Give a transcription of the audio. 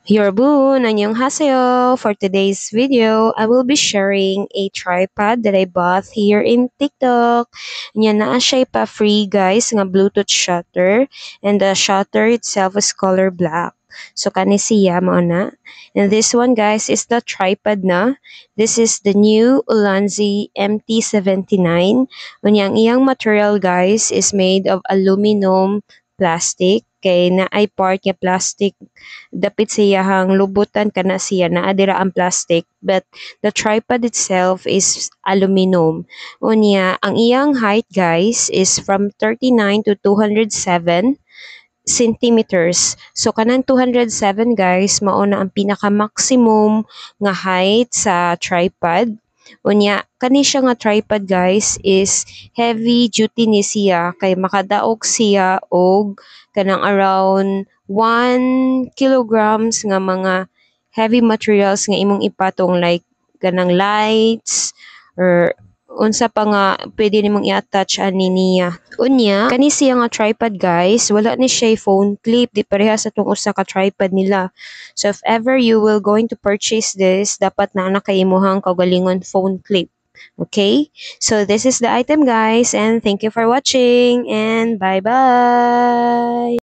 Yorobun, annyeonghaseyo. For today's video, I will be sharing a tripod that I bought here in TikTok. Nya naa siya pa free guys nga Bluetooth shutter, and the shutter itself is color black. So kani siya mao na. And this one guys is the tripod na. This is the new Ulanzi MT79. Unyang iyang material guys is made of aluminum plastic kay na ay part nga plastic dapit siyahang lubutan kana siya na adira ang plastic, but the tripod itself is aluminum. Unya ang iyang height guys is from 39 to 207 centimeters. So kanang 207 guys mao na ang pinaka maximum nga height sa tripod. Unya kani siya nga tripod guys is heavy duty ni siya kay makadaog siya og kanang around 1 kilograms nga mga heavy materials nga imong ipatong like kanang lights or unsa pa nga pwede nimong i-attach ani niya. Unya, kani siya nga tripod guys, wala ni siya phone clip, di pareha sa tong usa ka tripod nila. So if ever you will going to purchase this, dapat na kay imuhang kaugalingon phone clip. Okay? So this is the item guys, and thank you for watching, and bye-bye!